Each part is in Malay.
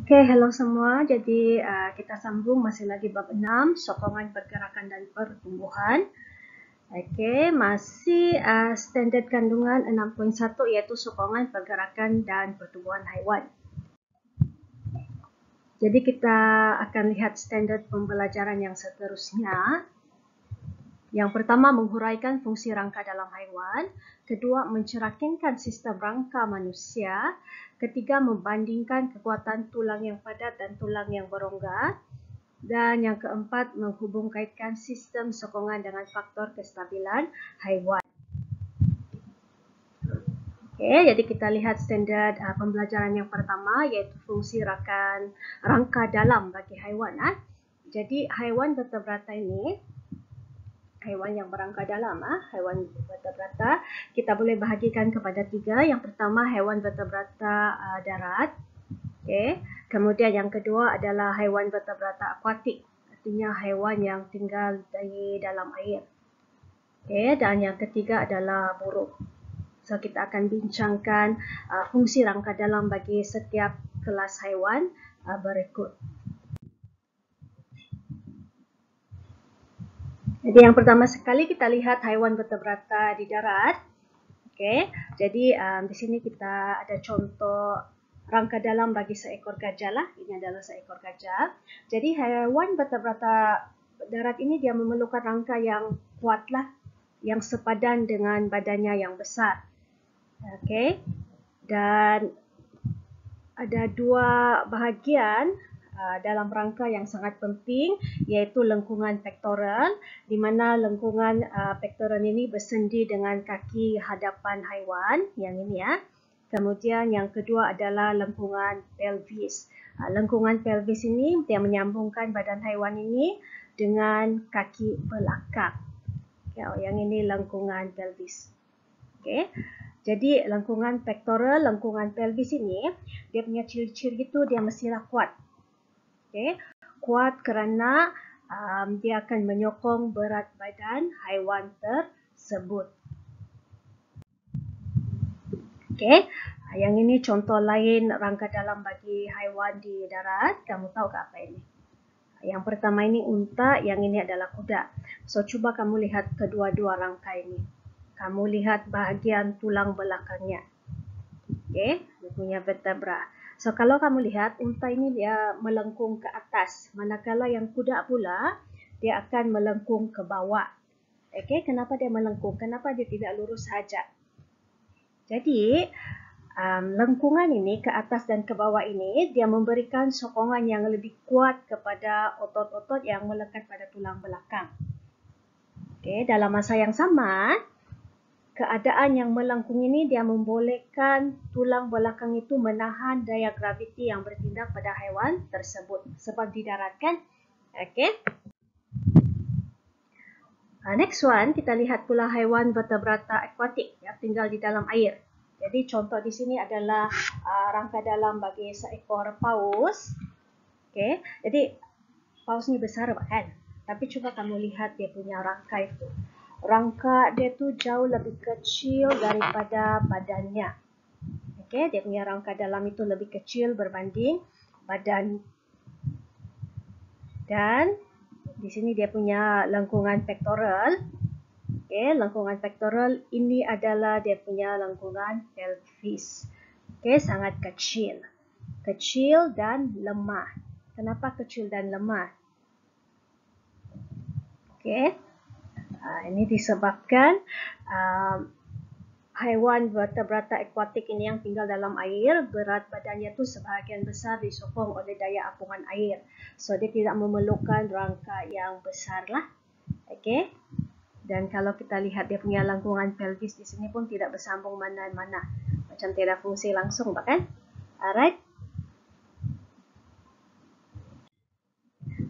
Oke, hello semua. Jadi kita sambung masih lagi bab 6, sokongan pergerakan dan pertumbuhan. Oke, masih standard kandungan 6.1 iaitu sokongan pergerakan dan pertumbuhan haiwan. Jadi kita akan lihat standard pembelajaran yang seterusnya. Yang pertama, menghuraikan fungsi rangka dalam haiwan. Kedua, mencerahkan sistem rangka manusia. Ketiga, membandingkan kekuatan tulang yang padat dan tulang yang berongga. Dan yang keempat, menghubung kaitkan sistem sokongan dengan faktor kestabilan haiwan. Okay, jadi kita lihat standard pembelajaran yang pertama iaitu fungsi rangka dalam bagi haiwan. Jadi haiwan vertebrata ini, haiwan yang berangka dalam, haiwan vertebrata, kita boleh bahagikan kepada tiga. Yang pertama, haiwan vertebrata darat. Okay. Kemudian yang kedua adalah haiwan vertebrata akuatik, artinya haiwan yang tinggal di dalam air. Okay. Dan yang ketiga adalah burung. So kita akan bincangkan fungsi rangka dalam bagi setiap kelas haiwan berikut. Jadi yang pertama sekali kita lihat haiwan vertebrata di darat. Okay. Jadi di sini kita ada contoh rangka dalam bagi seekor gajah lah. Ini adalah seekor gajah. Jadi haiwan vertebrata darat ini dia memerlukan rangka yang kuat lah, yang sepadan dengan badannya yang besar. Okay. Dan ada dua bahagian dalam rangka yang sangat penting, iaitu lengkungan pektoral, di mana lengkungan pektoral ini bersendi dengan kaki hadapan haiwan, yang ini ya. Kemudian yang kedua adalah lengkungan pelvis. Lengkungan pelvis ini dia menyambungkan badan haiwan ini dengan kaki belakang. Yang ini lengkungan pelvis. Okay. Jadi lengkungan pektoral, lengkungan pelvis ini, dia punya ciri-ciri itu dia mestilah kuat. Okay. Kuat kerana dia akan menyokong berat badan haiwan tersebut. Okay. Yang ini contoh lain rangka dalam bagi haiwan di darat. Kamu tahu ke apa ini? Yang pertama ini unta, yang ini adalah kuda. So cuba kamu lihat kedua-dua rangka ini. Kamu lihat bahagian tulang belakangnya. Okay, dia punya vertebra. So kalau kamu lihat unta ini dia melengkung ke atas, manakala yang kuda pula dia akan melengkung ke bawah. Okay, kenapa dia melengkung? Kenapa dia tidak lurus saja? Jadi lengkungan ini ke atas dan ke bawah ini dia memberikan sokongan yang lebih kuat kepada otot-otot yang melekat pada tulang belakang. Okay, dalam masa yang sama, keadaan yang melengkung ini dia membolehkan tulang belakang itu menahan daya graviti yang bertindak pada haiwan tersebut sebab di darat kan. Okay. Next one, kita lihat pula haiwan vertebrata akuatik yang tinggal di dalam air. Jadi contoh di sini adalah rangka dalam bagi seekor paus. Okay. Jadi paus ni besar kan? Tapi cuba kamu lihat dia punya rangka itu. Rangka dia tu jauh lebih kecil daripada badannya. Okay, dia punya rangka dalam itu lebih kecil berbanding badan. Dan di sini dia punya lengkungan pektoral. Okay, lengkungan pektoral ini adalah dia punya lengkungan pelvis. Okay, sangat kecil. Kecil dan lemah. Kenapa kecil dan lemah? Okay. Ini disebabkan haiwan vertebrata akuatik ini yang tinggal dalam air, berat badannya tu sebahagian besar disokong oleh daya apungan air. So dia tidak memerlukan rangka yang besar lah. Okay. Dan kalau kita lihat dia punya lengkungan pelvis di sini pun tidak bersambung mana-mana. Macam tidak fungsi langsung bahkan. Alright.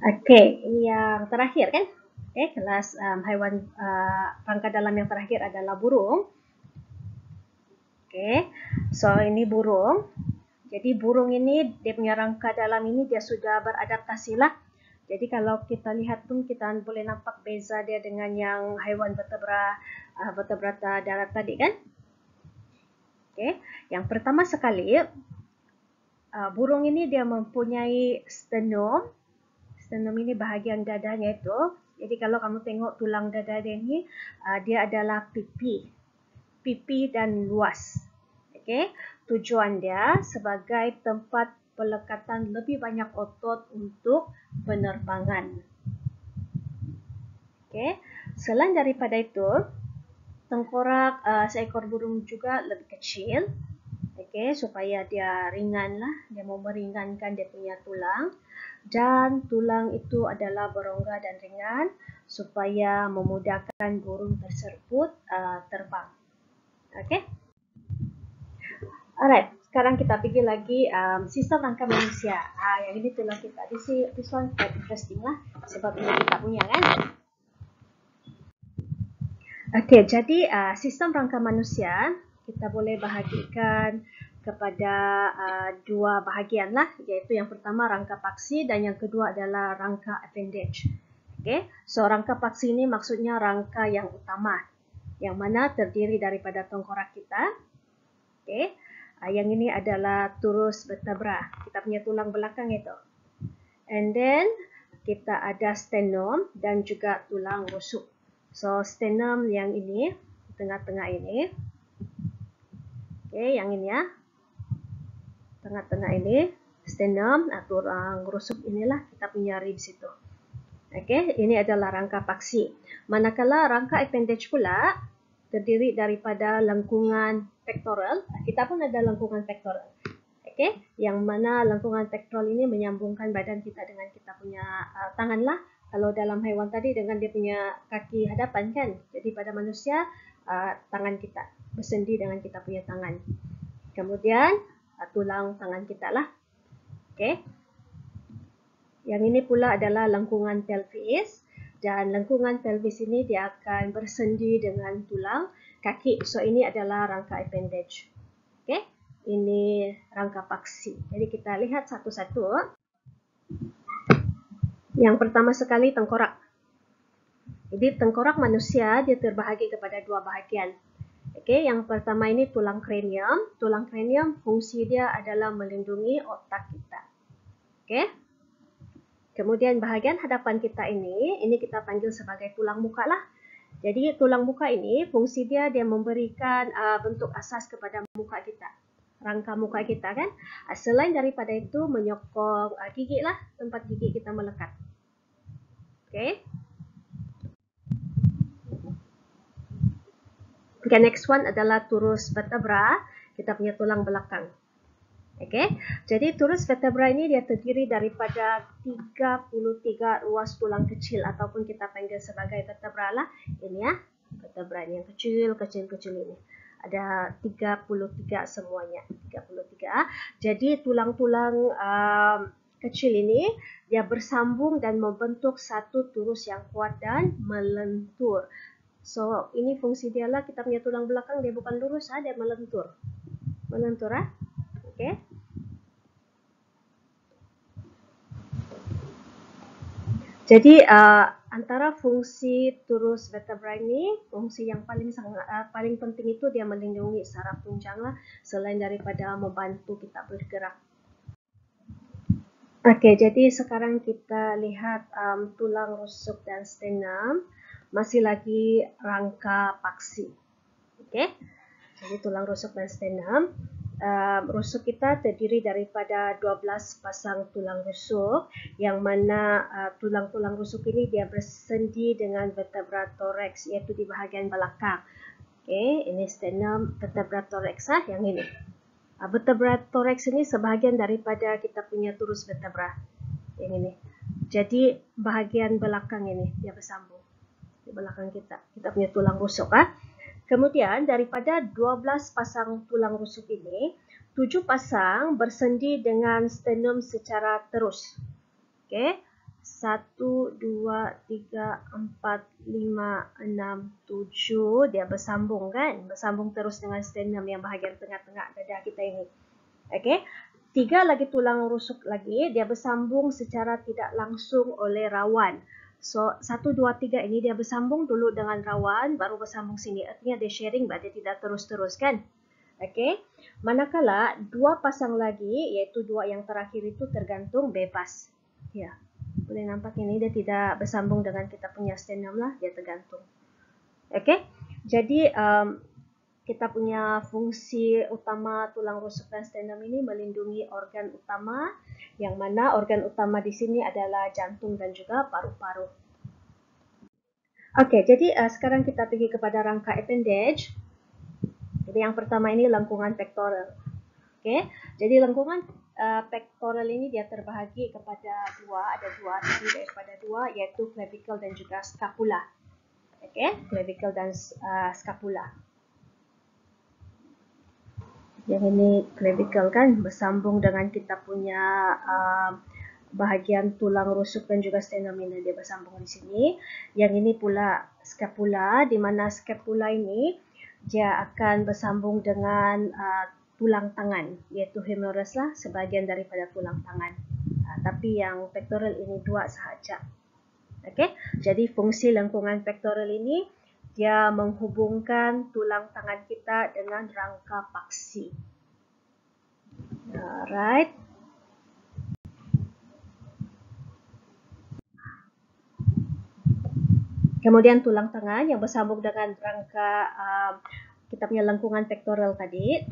Okay, ini yang terakhir kan? Okay, kelas haiwan rangka dalam yang terakhir adalah burung. Okay, so ini burung. Jadi burung ini dia punya rangka dalam ini dia sudah beradaptasi lah. Jadi kalau kita lihat pun kita boleh nampak beza dia dengan yang haiwan vertebrata darat tadi kan. Okay, yang pertama sekali burung ini dia mempunyai sternum. Sternum ini bahagian dadanya itu. Jadi kalau kamu tengok tulang dada dia ini, dia adalah pipi dan luas. Okey, tujuan dia sebagai tempat pelekatan lebih banyak otot untuk penerbangan. Okey, selain daripada itu, tengkorak seekor burung juga lebih kecil. Okey, supaya dia ringan lah, dia mau meringankan dia punya tulang. Dan tulang itu adalah berongga dan ringan supaya memudahkan burung tersebut terbang. Okey. Alright, sekarang kita pergi lagi sistem rangka manusia. Yang ini tulang kita. This one quite interesting lah sebab ini kita punya kan. Okey, jadi sistem rangka manusia kita boleh bahagikan kepada dua bahagian lah, iaitu yang pertama rangka paksi dan yang kedua adalah rangka appendage. Okay, so rangka paksi ini maksudnya rangka yang utama, yang mana terdiri daripada tengkorak kita. Okay, yang ini adalah turus vertebra, kita punya tulang belakang itu. And then kita ada sternum dan juga tulang rusuk. So sternum yang ini, tengah-tengah ini. Okay, yang ini ya. Tengah-tengah ini, sternum, tulang rusuk inilah kita punya ribs itu. Okey, ini adalah rangka paksi. Manakala rangka appendage pula terdiri daripada lengkungan pectoral. Kita pun ada lengkungan pectoral. Okey, yang mana lengkungan pectoral ini menyambungkan badan kita dengan kita punya tangan lah. Kalau dalam haiwan tadi dengan dia punya kaki hadapan kan. Jadi pada manusia tangan kita bersendi dengan kita punya tangan. Kemudian tulang tangan kita lah. Okey. Yang ini pula adalah lengkungan pelvis, dan lengkungan pelvis ini dia akan bersendi dengan tulang kaki. So ini adalah rangka appendage. Okey. Ini rangka paksi. Jadi kita lihat satu-satu. Yang pertama sekali tengkorak. Jadi tengkorak manusia dia terbahagi kepada dua bahagian. Okey, yang pertama ini tulang kranium. Tulang kranium fungsi dia adalah melindungi otak kita. Okey. Kemudian bahagian hadapan kita ini kita panggil sebagai tulang muka lah. Jadi tulang muka ini fungsi dia memberikan bentuk asas kepada muka kita. Rangka muka kita kan. Selain daripada itu menyokong gigi lah, tempat gigi kita melekat. Okey. Okay, next one adalah turus vertebra, kita punya tulang belakang. Okey, jadi turus vertebra ini dia terdiri daripada 33 ruas tulang kecil ataupun kita panggil sebagai vertebra lah. Ini ya, vertebra ini yang kecil ini. Ada 33 semuanya, 33. Jadi tulang-tulang kecil ini dia bersambung dan membentuk satu turus yang kuat dan melentur. So, ini fungsi dia lah, kita punya tulang belakang dia bukan lurus, dia melentur. Melentur, okey. Jadi antara fungsi turus vertebra ini, fungsi yang paling penting itu dia melindungi saraf tunjang lah, selain daripada membantu kita bergerak. Okey, jadi sekarang kita lihat tulang rusuk dan sternum. Masih lagi rangka paksi. Okey. Jadi tulang rusuk dan sternum. Rusuk kita terdiri daripada 12 pasang tulang rusuk, yang mana tulang-tulang rusuk ini dia bersendi dengan vertebra thorax, iaitu di bahagian belakang. Okey, ini sternum, vertebra thorax yang ini. Vertebra thorax ini sebahagian daripada kita punya turus vertebra. Yang ini. Jadi bahagian belakang ini dia bersambung di belakang kita punya tulang rusuk. Kemudian daripada 12 pasang tulang rusuk ini, 7 pasang bersendi dengan sternum secara terus. Okey. 1, 2, 3, 4, 5, 6, 7 dia bersambung kan? Bersambung terus dengan sternum yang bahagian tengah-tengah dada kita ini. Okey. 3 lagi tulang rusuk lagi dia bersambung secara tidak langsung oleh rawan. So, 1, 2, 3 ini dia bersambung dulu dengan rawan, baru bersambung sini. Artinya dia sharing, dia tidak terus-terus kan? Okey. Manakala dua pasang lagi, iaitu dua yang terakhir itu tergantung bebas. Ya. Boleh nampak ini dia tidak bersambung dengan kita punya sternum lah, dia tergantung. Okey. Jadi kita punya fungsi utama tulang rusuk dan sternum ini melindungi organ utama, yang mana organ utama di sini adalah jantung dan juga paru-paru. Okey, jadi sekarang kita pergi kepada rangka appendage. Jadi yang pertama ini lengkungan pectoral. Okey, jadi lengkungan pectoral ini dia terbahagi kepada ada dua, terdiri daripada dua, iaitu clavicle dan juga scapula. Okey, clavicle dan scapula. Yang ini clavicle kan bersambung dengan kita punya bahagian tulang rusuk dan juga sternum ini dia bersambung di sini. Yang ini pula scapula, di mana scapula ini dia akan bersambung dengan tulang tangan, iaitu humerus lah, sebahagian daripada tulang tangan. Tapi yang pectoral ini dua sahaja. Okey, jadi fungsi lengkungan pectoral ini dia menghubungkan tulang tangan kita dengan rangka paksi. Alright. Kemudian tulang tangan yang bersambung dengan rangka kita punya lengkungan pectoral tadi.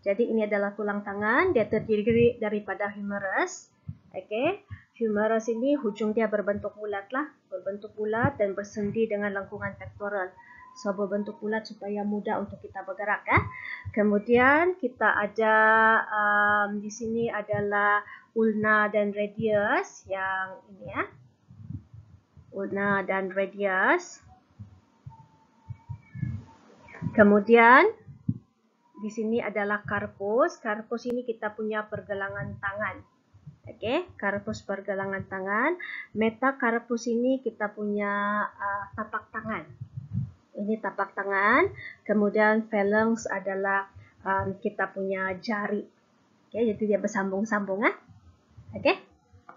Jadi ini adalah tulang tangan, dia terdiri daripada humerus. Okey, humerus ini hujung dia berbentuk bulat lah, berbentuk bulat dan bersendi dengan lengkungan pectoral. So berbentuk bulat supaya mudah untuk kita bergerak ya. Kemudian kita ada di sini adalah ulna dan radius yang ini ya. Ulna dan radius. Kemudian di sini adalah carpus. Carpus ini kita punya pergelangan tangan. Okey, carpus pergelangan tangan. Metacarpus ini kita punya tapak tangan. Ini tapak tangan. Kemudian phalanx adalah kita punya jari. Okey, jadi dia bersambung-sambung ah. Okey.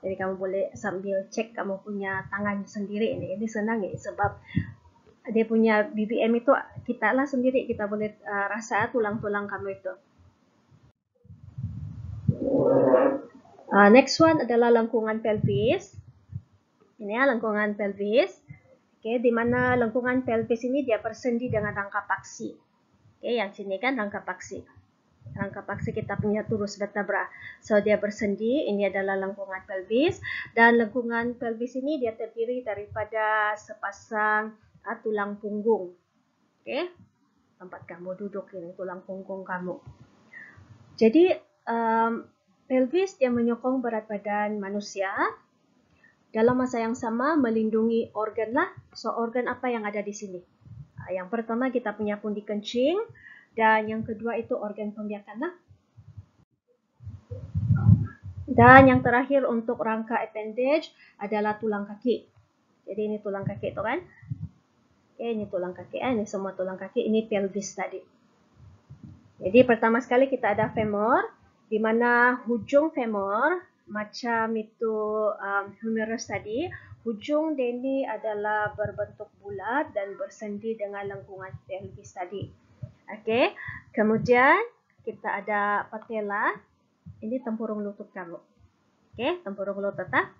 Jadi kamu boleh sambil cek kamu punya tangan sendiri ini. Ini senang ya sebab dia punya BBM itu kita lah sendiri, kita boleh rasa tulang-tulang kamu itu. Next one adalah lengkungan pelvis. Ini ya lengkungan pelvis. Okay, di mana lengkungan pelvis ini dia bersendi dengan rangka paksi. Okay, yang sini kan rangka paksi. Rangka paksi kita punya turus vertebra. So dia bersendi, ini adalah lengkungan pelvis. Dan lengkungan pelvis ini dia terdiri daripada sepasang tulang punggung. Okey, tempat kamu duduk ini tulang punggung kamu. Jadi pelvis dia menyokong berat badan manusia. Dalam masa yang sama melindungi organ lah. So organ apa yang ada di sini? Yang pertama kita punya pundi kencing. Dan yang kedua itu organ pembiakan lah. Dan yang terakhir untuk rangka appendage adalah tulang kaki. Jadi ini tulang kaki itu kan. Okay, ini tulang kaki. Ini semua tulang kaki. Ini pelvis tadi. Jadi pertama sekali kita ada femur. Di mana hujung femur macam itu humerus tadi. Hujung dia ini adalah berbentuk bulat dan bersendi dengan lengkungan pelvis tadi. Okey, kemudian kita ada patella. Ini tempurung lutut kamu. Okey, tempurung lutut ah.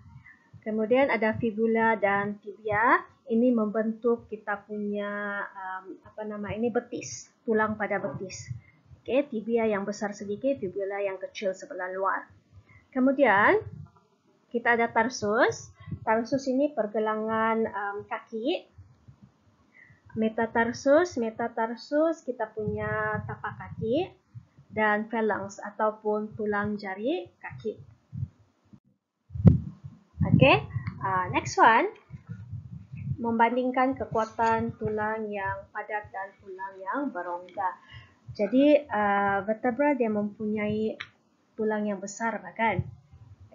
Kemudian ada fibula dan tibia. Ini membentuk kita punya ini betis, tulang pada betis. Okey, tibia yang besar sedikit, fibula yang kecil sebelah luar. Kemudian kita ada tarsus. Tarsus ini pergelangan kaki. Metatarsus kita punya tapak kaki dan phalanx ataupun tulang jari kaki. Okey, next one membandingkan kekuatan tulang yang padat dan tulang yang berongga. Jadi vertebra dia mempunyai tulang yang besar kan?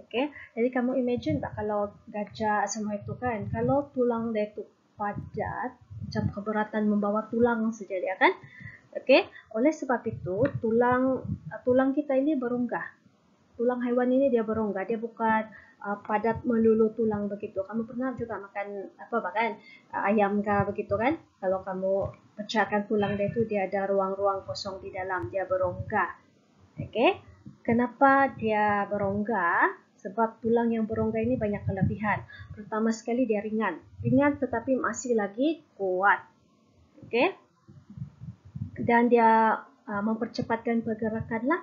Okey, jadi kamu imagine tak kalau gajah semua itu kan, kalau tulang dia itu padat macam keberatan membawa tulang saja dia kan. Okey, oleh sebab itu tulang kita ini berunggah. tulang haiwan ini dia berongga, dia bukan padat melulu tulang begitu. Kamu pernah juga makan apa bahkan ayam kah begitu kan? Kalau kamu pecahkan tulang dia itu dia ada ruang-ruang kosong di dalam, dia berongga. Oke. Kenapa dia berongga? Sebab tulang yang berongga ini banyak kelebihan. Pertama sekali dia ringan. Ringan tetapi masih lagi kuat. Oke. Dan dia mempercepatkan pergerakan lah.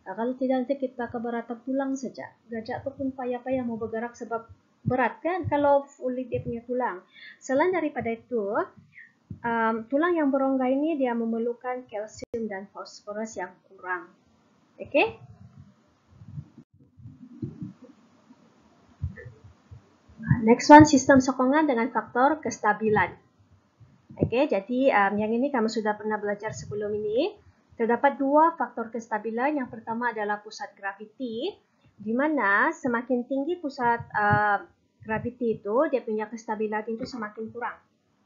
Kalau tidak nanti kita keberatan tulang saja. Gajah tu pun payah-payah mau bergerak sebab berat kan kalau fully dia punya tulang. Selain daripada itu, tulang yang berongga ini dia memerlukan kalsium dan fosforus yang kurang. Okey? Next one, sistem sokongan dengan faktor kestabilan. Okey, jadi yang ini kamu sudah pernah belajar sebelum ini. Terdapat dua faktor kestabilan. Yang pertama adalah pusat graviti, di mana semakin tinggi pusat graviti itu, dia punya kestabilan itu semakin kurang.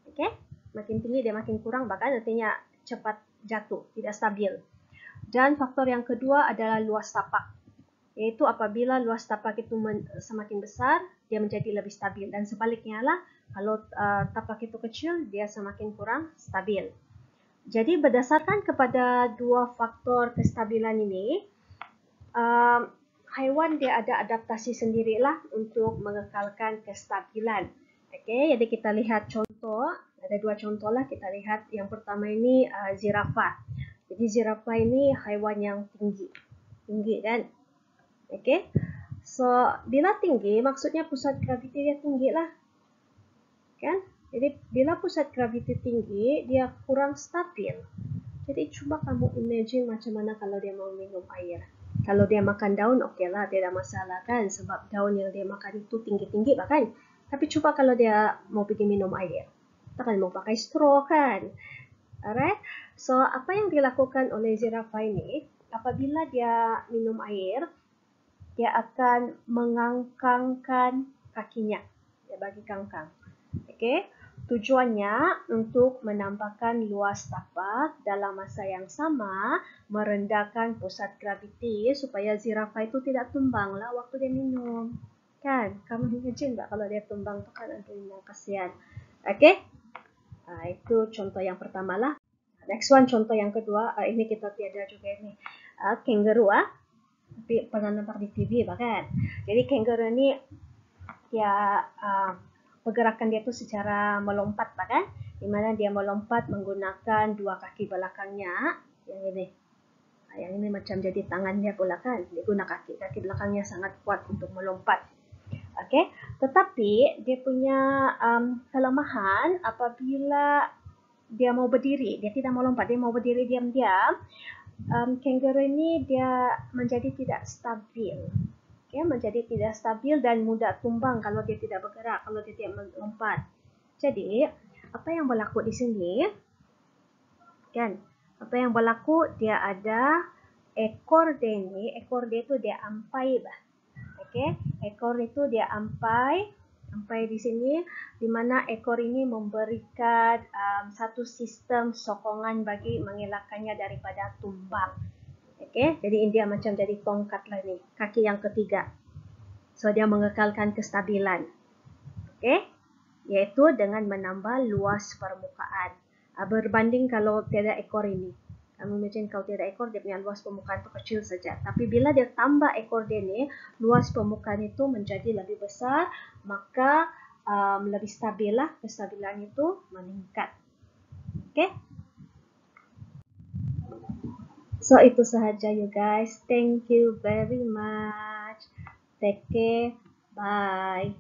Okey, makin tinggi dia makin kurang, bahkan artinya cepat jatuh, tidak stabil. Dan faktor yang kedua adalah luas tapak, yaitu apabila luas tapak itu semakin besar, dia menjadi lebih stabil. Dan sebaliknya lah, kalau tapak itu kecil, dia semakin kurang stabil. Jadi berdasarkan kepada dua faktor kestabilan ini, haiwan dia ada adaptasi sendirilah untuk mengekalkan kestabilan. Okey, jadi kita lihat contoh, ada dua contoh lah. Kita lihat yang pertama ini zirafah. Jadi zirafah ini haiwan yang tinggi kan? Okey. So, bila tinggi maksudnya pusat graviti dia tinggi lah. Kan? Jadi bila pusat graviti tinggi, dia kurang stabil. Jadi cuba kamu imagine macam mana kalau dia mau minum air. Kalau dia makan daun, okey lah, tidak masalah kan, sebab daun yang dia makan itu tinggi-tinggi bahkan. Tapi cuba kalau dia mau pergi minum air, takkan mau pakai straw kan. Alright, so apa yang dilakukan oleh zirafah ini, apabila dia minum air, dia akan mengangkangkan kakinya. Dia bagi kangkang. Okey, tujuannya untuk menambahkan luas tapak dalam masa yang sama, merendahkan pusat graviti supaya zirafah itu tidak tumbang lah waktu dia minum. Kan? Kamu imagine tak kalau dia tumbang tu kan aduh kasihan. Okey? Itu contoh yang pertama lah. Next one, contoh yang kedua. Ini kita tiada juga ini. Kangaroo tapi pernah nampak di TV bahkan. Jadi kangaroo ni dia pergerakan dia tu secara melompat bahkan, di mana dia melompat menggunakan dua kaki belakangnya. Yang ini macam jadi tangan dia pula kan. Dia guna kaki belakangnya sangat kuat untuk melompat. Okey, tetapi dia punya kelemahan apabila dia mau berdiri, dia tidak mau lompat, dia mau berdiri diam-diam. Kangaroo ini dia menjadi tidak stabil. Okay, menjadi tidak stabil dan mudah tumbang kalau dia tidak bergerak, kalau dia tidak melompat. Jadi, apa yang berlaku di sini? Kan? Apa yang berlaku? Dia ada ekor dia ini, ekor dia itu dia ampai bah. Okay? Ekor itu dia ampai di sini, di mana ekor ini memberikan satu sistem sokongan bagi mengelakkannya daripada tumbang. Okay? Jadi dia macam jadi tongkat lah ni, kaki yang ketiga. So dia mengekalkan kestabilan. Okay? Yaitu dengan menambah luas permukaan. Berbanding kalau tiada ekor ini. Kamu imagine kalau tiada ekor, dia punya luas permukaan itu kecil saja. Tapi bila dia tambah ekor dia ni, luas permukaan itu menjadi lebih besar, maka lebih stabil lah, kestabilan itu meningkat. Okay? So itu sahaja you guys. Thank you very much. Take care. Bye.